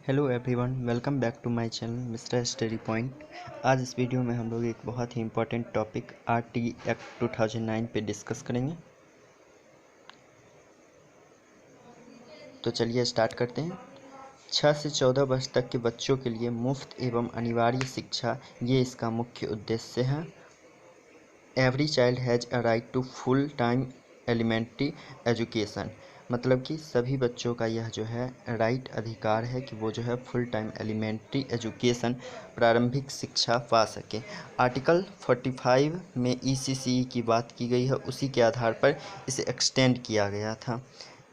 Hello everyone, welcome back to my channel mister study point. आज इस video में हम लोग एक बहुत ही इम्पोर्टेंट टॉपिक आरटी एक्ट 2009 पे डिस्कस करेंगे। तो चलिए स्टार्ट करते हैं। 6 से 14 वर्ष तक के बच्चों के लिए मुफ्त एवं अनिवार्य शिक्षा, ये इसका मुख्य उद्देश्य है। Every child has a right to full time elementary education, मतलब कि सभी बच्चों का यह जो है राइट अधिकार है कि वो जो है फुल टाइम एलिमेंट्री एजुकेशन प्रारंभिक शिक्षा पा सके। आर्टिकल 45 में ईसीसीई की बात की गई है, उसी के आधार पर इसे एक्सटेंड किया गया था।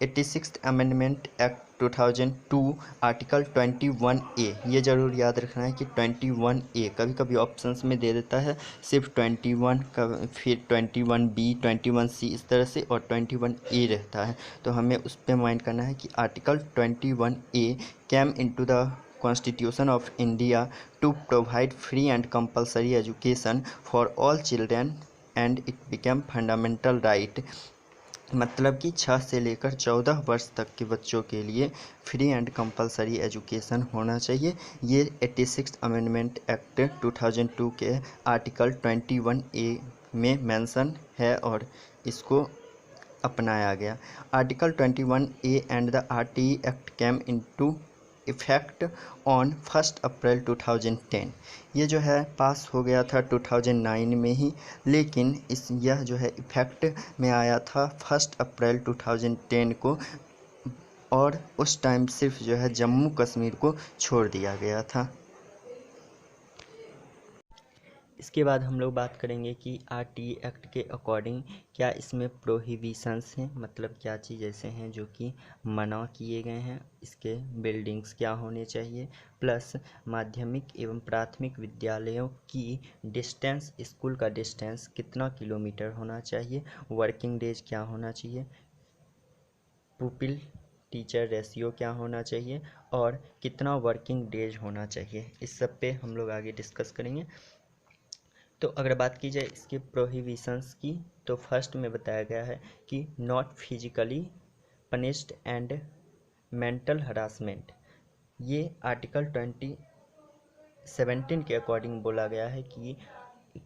86th amendment act 2002 article 21A, ये ज़रूर याद रखना है कि 21A कभी कभी ऑप्शंस में दे देता है सिर्फ 21 का, फिर 21B 21C इस तरह से, और 21A रहता है, तो हमें उस पर माइंड करना है कि article 21A came into the Constitution of India to provide free and compulsory education for all children and it became fundamental right, मतलब कि 6 से लेकर 14 वर्ष तक के बच्चों के लिए फ्री एंड कंपलसरी एजुकेशन होना चाहिए। ये 86th अमेंडमेंट एक्ट 2002 के आर्टिकल 21A में मेंशन है और इसको अपनाया गया। Article 21A and the RTE act came into effect on 1 April 2010। ये जो है पास हो गया था 2009 में ही, लेकिन यह जो है इफेक्ट में आया था 1 अप्रैल 2010 को, और उस टाइम सिर्फ जो है जम्मू कश्मीर को छोड़ दिया गया था। इसके बाद हम लोग बात करेंगे कि आरटीई एक्ट के अकॉर्डिंग क्या इसमें प्रोहिबिशंस हैं, मतलब क्या चीज़ ऐसे हैं जो कि मना किए गए हैं। इसके बिल्डिंग्स क्या होने चाहिए, प्लस माध्यमिक एवं प्राथमिक विद्यालयों की डिस्टेंस, स्कूल का डिस्टेंस कितना किलोमीटर होना चाहिए, वर्किंग डेज क्या होना चाहिए, पुपिल टीचर रेशियो क्या होना चाहिए, और कितना वर्किंग डेज होना चाहिए। इस सब पे हम लोग आगे डिस्कस करेंगे। तो अगर बात की जाए इसके प्रोहिबिशंस की, तो फर्स्ट में बताया गया है कि not physically punished and mental harassment. ये आर्टिकल 2017 के अकॉर्डिंग बोला गया है कि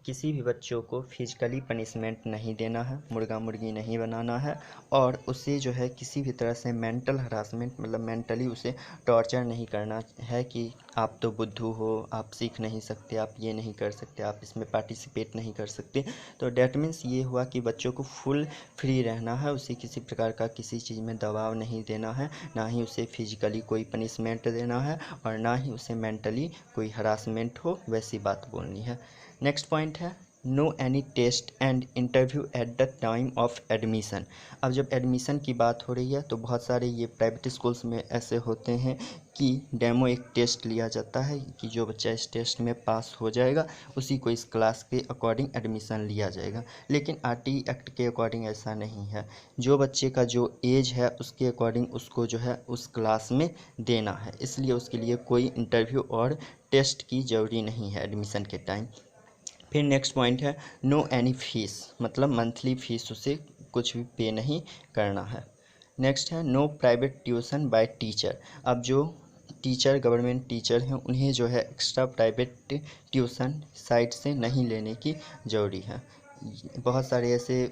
किसी भी बच्चों को फिजिकली पनिशमेंट नहीं देना है, मुर्गा मुर्गी नहीं बनाना है, और उसे जो है किसी भी तरह से मेंटल हरासमेंट, मतलब मेंटली उसे टॉर्चर नहीं करना है कि आप तो बुद्धू हो, आप सीख नहीं सकते, आप ये नहीं कर सकते, आप इसमें पार्टिसिपेट नहीं कर सकते। तो डैट मीन्स ये हुआ कि बच्चों को फुल फ्री रहना है, उसे किसी प्रकार का किसी चीज़ में दबाव नहीं देना है, ना ही उसे फिजिकली कोई पनिशमेंट देना है, और ना ही उसे मेंटली कोई हरासमेंट हो, वैसी बात बोलनी है। नेक्स्ट पॉइंट है no any test and interview at the time of admission. अब जब एडमिशन की बात हो रही है तो बहुत सारे ये प्राइवेट स्कूल्स में ऐसे होते हैं कि डेमो एक टेस्ट लिया जाता है कि जो बच्चा इस टेस्ट में पास हो जाएगा उसी को इस क्लास के अकॉर्डिंग एडमिशन लिया जाएगा। लेकिन आरटीई एक्ट के अकॉर्डिंग ऐसा नहीं है, जो बच्चे का जो एज है उसके अकॉर्डिंग उसको जो है उस क्लास में देना है, इसलिए उसके लिए कोई इंटरव्यू और टेस्ट की ज़रूरी नहीं है एडमिशन के टाइम। फिर नेक्स्ट पॉइंट है नो एनी फीस, मतलब मंथली फीस उसे कुछ भी पे नहीं करना है। नेक्स्ट है no private tuition by teacher. अब जो टीचर गवर्नमेंट टीचर हैं उन्हें जो है एक्स्ट्रा प्राइवेट ट्यूशन साइट से नहीं लेने की ज़रूरी है। बहुत सारे ऐसे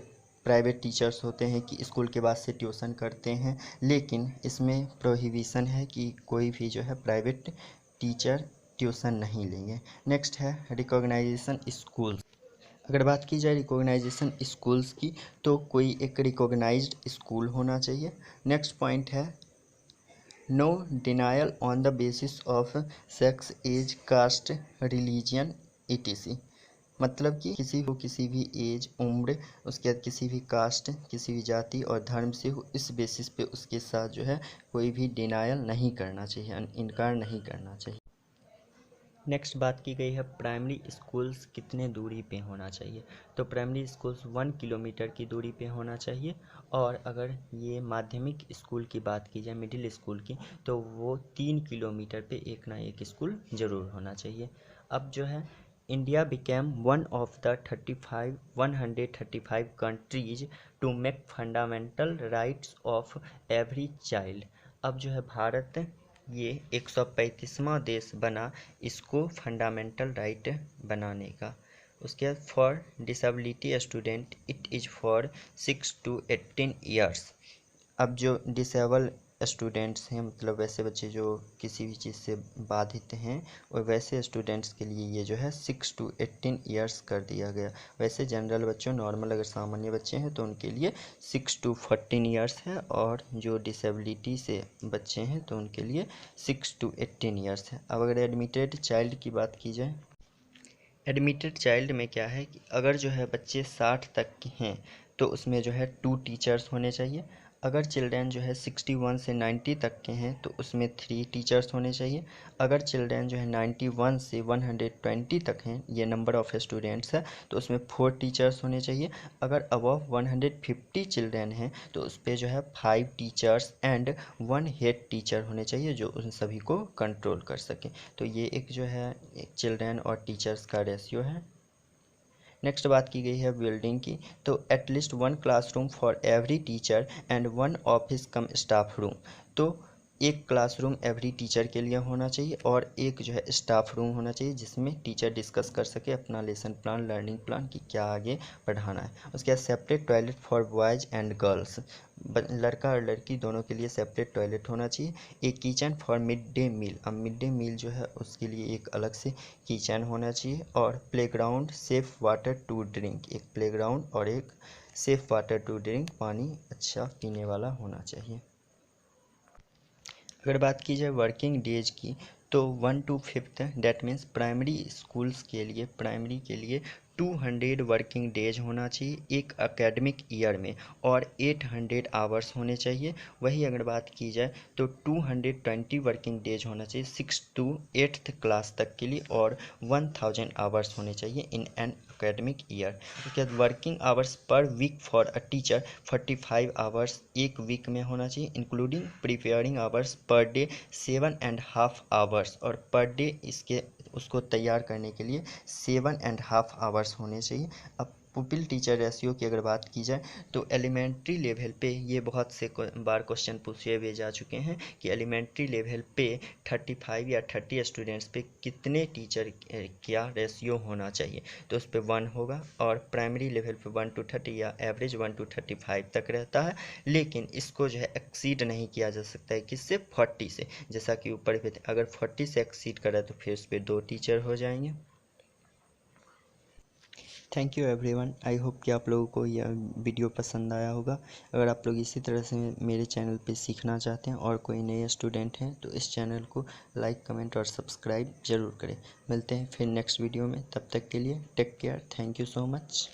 प्राइवेट टीचर्स होते हैं कि स्कूल के बाद से ट्यूशन करते हैं, लेकिन इसमें प्रोहिबिशन है कि कोई भी जो है प्राइवेट टीचर ट्यूशन नहीं लेंगे। नेक्स्ट है रिकॉग्नाइजेशन स्कूल्स। अगर बात की जाए रिकॉग्नाइजेशन स्कूल्स की, तो कोई एक रिकॉग्नाइज्ड स्कूल होना चाहिए। नेक्स्ट पॉइंट है no denial on the basis of sex, age, caste, religion etc, मतलब कि किसी को किसी भी एज, उम्र, उसके बाद किसी भी कास्ट, किसी भी जाति और धर्म से हो, इस बेसिस पे उसके साथ जो है कोई भी डिनायल नहीं करना चाहिए, इनकार नहीं करना चाहिए। नेक्स्ट बात की गई है प्राइमरी स्कूल्स कितने दूरी पे होना चाहिए। तो प्राइमरी स्कूल्स 1 किलोमीटर की दूरी पे होना चाहिए, और अगर ये माध्यमिक स्कूल की बात की जाए, मिडिल स्कूल की, तो वो 3 किलोमीटर पे एक ना एक स्कूल ज़रूर होना चाहिए। अब जो है India became one of the 135 countries to make fundamental rights of every child. अब जो है भारत ये 135वां देश बना इसको फंडामेंटल राइट बनाने का। उसके बाद for disability student it is for 6 to 18 years. अब जो डिसेबल स्टूडेंट्स हैं, मतलब वैसे बच्चे जो किसी भी चीज़ से बाधित हैं, और वैसे स्टूडेंट्स के लिए ये जो है 6 to 18 ईयर्स कर दिया गया। वैसे जनरल बच्चों, नॉर्मल अगर सामान्य बच्चे हैं तो उनके लिए 6 to 14 ईयर्स है, और जो डिसेबिलिटी से बच्चे हैं तो उनके लिए 6 to 18 ईयर्स है। अब अगर एडमिटेड चाइल्ड की बात की जाए, एडमिटेड चाइल्ड में क्या है कि अगर जो है बच्चे 60 तक के हैं तो उसमें जो है 2 टीचर्स होने चाहिए। अगर चिल्ड्रन जो है 61 से 90 तक के हैं तो उसमें 3 टीचर्स होने चाहिए। अगर चिल्ड्रन जो है 91 से 120 तक हैं, ये नंबर ऑफ़ स्टूडेंट्स है, तो उसमें 4 टीचर्स होने चाहिए। अगर अबव 150 चिल्ड्रन हैं तो उस पर जो है 5 टीचर्स एंड 1 हेड टीचर होने चाहिए जो उन सभी को कंट्रोल कर सके। तो ये एक जो है चिल्ड्रन और टीचर्स का रेशियो है। नेक्स्ट बात की गई है बिल्डिंग की, तो at least 1 classroom for every teacher and 1 office come staff room. तो एक क्लासरूम एवरी टीचर के लिए होना चाहिए और एक जो है स्टाफ रूम होना चाहिए जिसमें टीचर डिस्कस कर सके अपना लेसन प्लान, लर्निंग प्लान कि क्या आगे पढ़ाना है। उसके बाद separate toilet for boys and girls, लड़का और लड़की दोनों के लिए सेपरेट टॉयलेट होना चाहिए। एक kitchen for mid day meal, अब मिड डे मील जो है उसके लिए एक अलग से किचन होना चाहिए। और playground safe water to drink, एक प्लेग्राउंड और एक सेफ़ वाटर टू ड्रिंक, पानी अच्छा पीने वाला होना चाहिए। अगर बात की जाए वर्किंग डेज की, तो 1 to 5th that means primary schools के लिए, प्राइमरी के लिए 200 वर्किंग डेज होना चाहिए एक एकेडमिक ईयर में, और 800 आवर्स होने चाहिए। वही अगर बात की जाए तो 220 वर्किंग डेज होना चाहिए 6 to 8th क्लास तक के लिए, और 1000 आवर्स होने चाहिए इन एन एकेडमिक ईयर। उसके बाद working hours per week for a teacher 45 hours एक वीक में होना चाहिए, including preparing hours per day 7.5 hours, और पर डे इसके उसको तैयार करने के लिए 7.5 आवर्स होने चाहिए। अब पुपिल टीचर रेशियो की अगर बात की जाए तो एलिमेंट्री लेवल पे ये बहुत से बार क्वेश्चन पूछे हुए जा चुके हैं कि एलिमेंट्री लेवल पे 35 या 30 स्टूडेंट्स पे कितने टीचर क्या रेशियो होना चाहिए, तो उस पर 1 होगा। और प्राइमरी लेवल पे 1 to 30 या एवरेज 1 to 35 तक रहता है, लेकिन इसको जो है एक्सीड नहीं किया जा सकता है किससे, 40 से। जैसा कि ऊपर पे अगर 40 से एक्सीड करा तो फिर उस पर 2 टीचर हो जाएंगे। Thank you everyone, I hope कि आप लोगों को यह वीडियो पसंद आया होगा। अगर आप लोग इसी तरह से मेरे चैनल पे सीखना चाहते हैं और कोई नए स्टूडेंट हैं तो इस चैनल को लाइक, कमेंट और सब्सक्राइब ज़रूर करें। मिलते हैं फिर नेक्स्ट वीडियो में, तब तक के लिए take care, thank you so much.